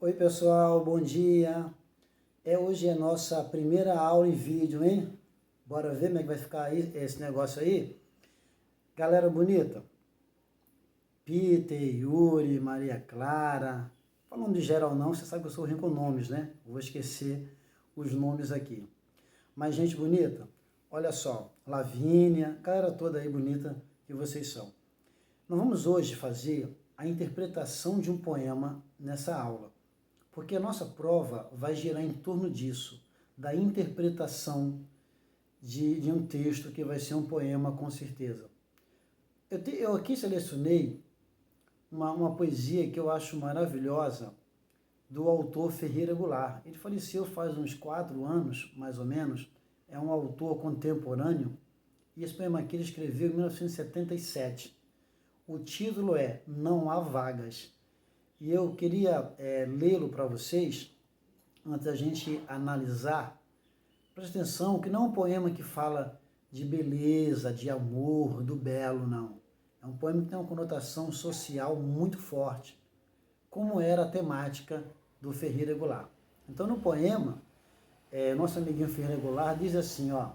Oi pessoal, bom dia. Hoje é nossa primeira aula em vídeo, hein? Bora ver como é que vai ficar aí, esse negócio aí? Galera bonita, Peter, Yuri, Maria Clara, falando de geral não, você sabe que eu sou ruim com nomes, né? Vou esquecer os nomes aqui. Mas gente bonita, olha só, Lavínia, galera toda aí bonita que vocês são. Nós vamos hoje fazer a interpretação de um poema nessa aula. Porque a nossa prova vai girar em torno disso, da interpretação de um texto que vai ser um poema com certeza. Eu aqui selecionei uma poesia que eu acho maravilhosa, do autor Ferreira Goulart. Ele faleceu faz uns 4 anos, mais ou menos, é um autor contemporâneo, e esse poema aqui ele escreveu em 1977. O título é Não Há Vagas. E eu queria lê-lo para vocês, antes da gente analisar. Presta atenção que não é um poema que fala de beleza, de amor, do belo, não. É um poema que tem uma conotação social muito forte, como era a temática do Ferreira Goulart. Então, no poema, nosso amiguinho Ferreira Goulart diz assim, ó,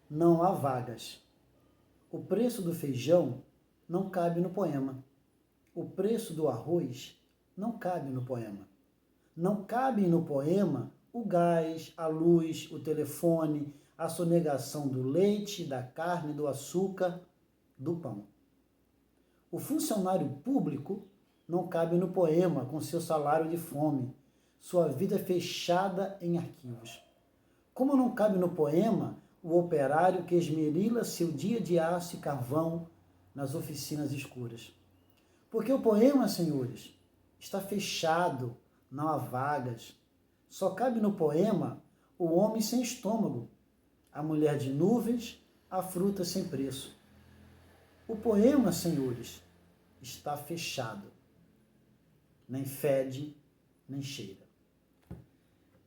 não há vagas. O preço do feijão não cabe no poema. O preço do arroz não cabe no poema. Não cabem no poema o gás, a luz, o telefone, a sonegação do leite, da carne, do açúcar, do pão. O funcionário público não cabe no poema com seu salário de fome, sua vida fechada em arquivos. Como não cabe no poema o operário que esmerila seu dia de aço e carvão nas oficinas escuras. Porque o poema, senhores, está fechado, não há vagas. Só cabe no poema o homem sem estômago, a mulher de nuvens, a fruta sem preço. O poema, senhores, está fechado. Nem fede, nem cheira.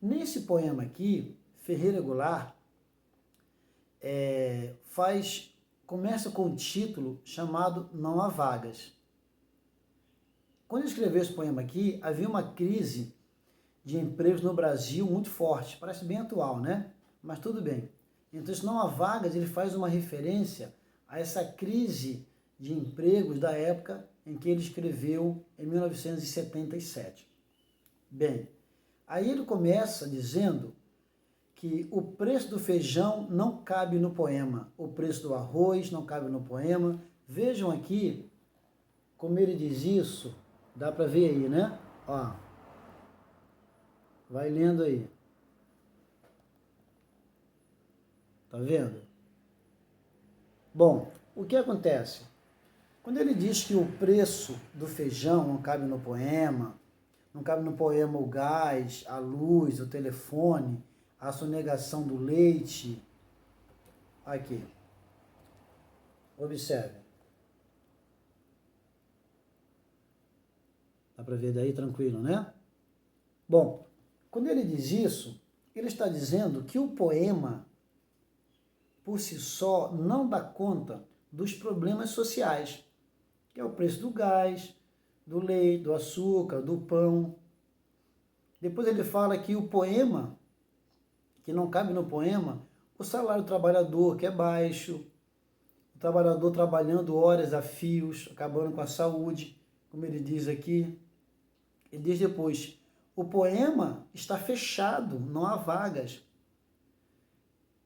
Nesse poema aqui, Ferreira Goulart começa com um título chamado Não Há Vagas. Quando ele escreveu esse poema aqui, havia uma crise de empregos no Brasil muito forte. Parece bem atual, né? Mas tudo bem. Então, se não há vagas, ele faz uma referência a essa crise de empregos da época em que ele escreveu em 1977. Bem, aí ele começa dizendo que o preço do feijão não cabe no poema, o preço do arroz não cabe no poema. Vejam aqui como ele diz isso. Dá para ver aí, né? Ó. Vai lendo aí. Tá vendo? Bom, o que acontece? Quando ele diz que o preço do feijão não cabe no poema, não cabe no poema o gás, a luz, o telefone, a sonegação do leite. Aqui. Observe. Dá para ver daí tranquilo, né? Bom, quando ele diz isso, ele está dizendo que o poema, por si só, não dá conta dos problemas sociais, que é o preço do gás, do leite, do açúcar, do pão. Depois ele fala que o poema, que não cabe no poema, o salário do trabalhador, que é baixo, o trabalhador trabalhando horas a fios, acabando com a saúde, como ele diz aqui. Ele diz depois, o poema está fechado, não há vagas.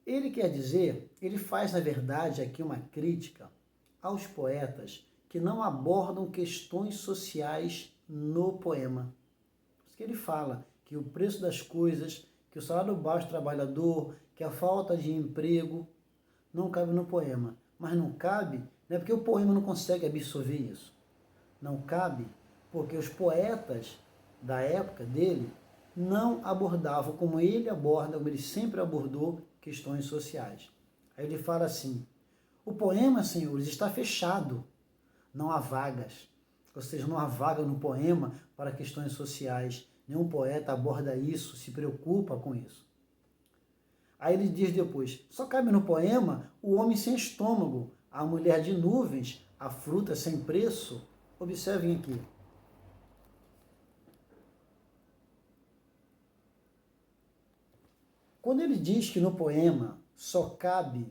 Ele quer dizer, ele faz na verdade aqui uma crítica aos poetas que não abordam questões sociais no poema. Por isso que ele fala que o preço das coisas, que o salário baixo do trabalhador, que a falta de emprego, não cabe no poema. Mas não cabe, não é porque o poema não consegue absorver isso. Não cabe porque os poetas da época dele não abordavam como ele aborda, como ele sempre abordou, questões sociais. Aí ele fala assim, o poema, senhores, está fechado, não há vagas. Ou seja, não há vaga no poema para questões sociais. Nenhum poeta aborda isso, se preocupa com isso. Aí ele diz depois, só cabe no poema o homem sem estômago, a mulher de nuvens, a fruta sem preço. Observem aqui. Quando ele diz que no poema só cabe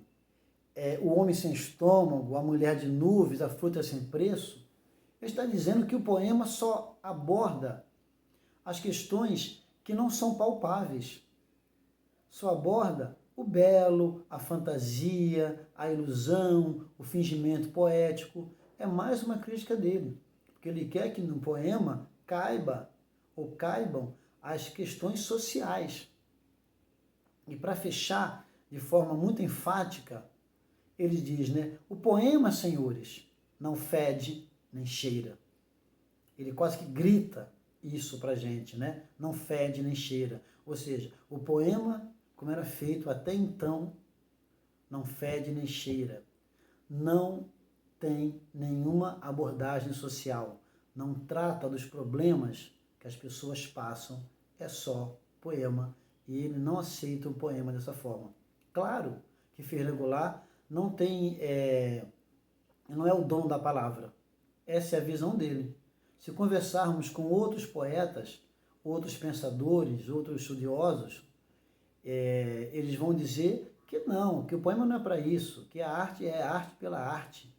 o homem sem estômago, a mulher de nuvens, a fruta sem preço, ele está dizendo que o poema só aborda as questões que não são palpáveis. Só aborda o belo, a fantasia, a ilusão, o fingimento poético. É mais uma crítica dele, porque ele quer que no poema caibam as questões sociais. E para fechar de forma muito enfática, ele diz, né? O poema, senhores, não fede nem cheira. Ele quase que grita isso para a gente, né? Não fede nem cheira. Ou seja, o poema, como era feito até então, não fede nem cheira. Não tem nenhuma abordagem social. Não trata dos problemas que as pessoas passam. É só poema. E ele não aceita o poema dessa forma. Claro que Ferreira Goulart não tem, não é o dom da palavra. Essa é a visão dele. Se conversarmos com outros poetas, outros pensadores, outros estudiosos, eles vão dizer que não, que o poema não é para isso, que a arte é arte pela arte,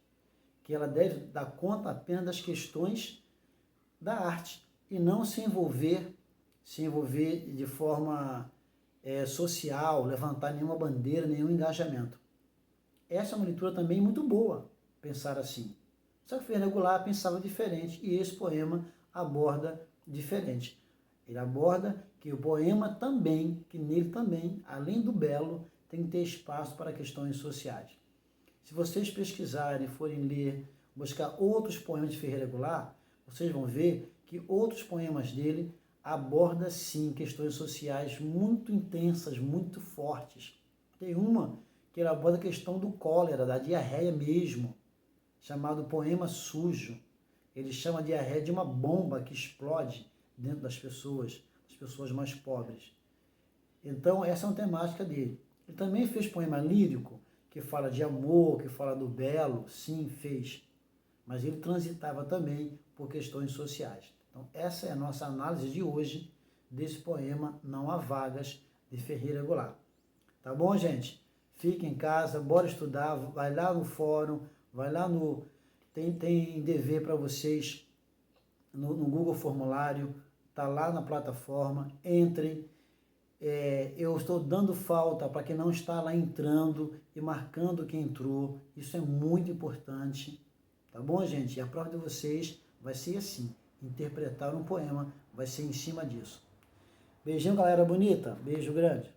que ela deve dar conta apenas das questões da arte e não se envolver de forma social, levantar nenhuma bandeira, nenhum engajamento. Essa é uma leitura também muito boa, pensar assim. Só que Ferreira Goulart pensava diferente e esse poema aborda diferente. Ele aborda que o poema também, que nele também, além do belo, tem que ter espaço para questões sociais. Se vocês pesquisarem, forem ler, buscar outros poemas de Ferreira Goulart, vocês vão ver que outros poemas dele abordam sim questões sociais muito intensas, muito fortes. Tem uma que ele aborda a questão do cólera, da diarreia mesmo, chamado Poema Sujo. Ele chama a diarreia de uma bomba que explode dentro das pessoas mais pobres. Então, essa é uma temática dele. Ele também fez poema lírico, que fala de amor, que fala do belo, sim, fez. Mas ele transitava também por questões sociais. Então, essa é a nossa análise de hoje desse poema Não Há Vagas, de Ferreira Goulart. Tá bom, gente? Fique em casa, bora estudar, vai lá no fórum, vai lá no... Tem dever para vocês no Google Formulário, tá lá na plataforma, entrem. Eu estou dando falta para quem não está lá entrando e marcando quem entrou. Isso é muito importante. Tá bom, gente? E a prova de vocês vai ser assim. Interpretar um poema vai ser em cima disso. Beijinho, galera bonita. Beijo grande.